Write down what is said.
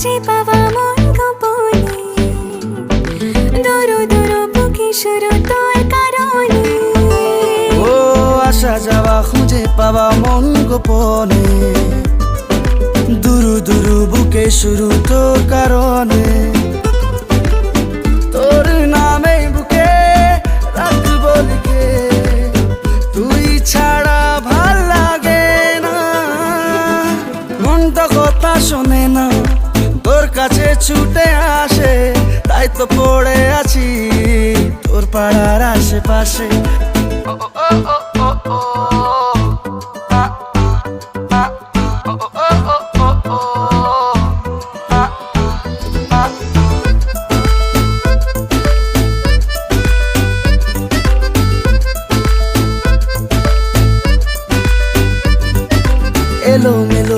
খুঁজে পাওয়া মন গোপনে, দূরু দূরু বুকে শুরু তোর কারণে। ও আসা যাওয়া খুঁজে পাওয়া মন গোপনে, দুরু দুরু বুকে শুরু তোর কারণে। তোর নামে বুকে রাখবো লিখে, তুই ছাড়া ভাল লাগে না। মন তো কথা শোনে না, তোর কাছে ছুটে আসে, তাই তো পড়ে আছি তোর পাড়ার আশেপাশে। ও ও ও ও ও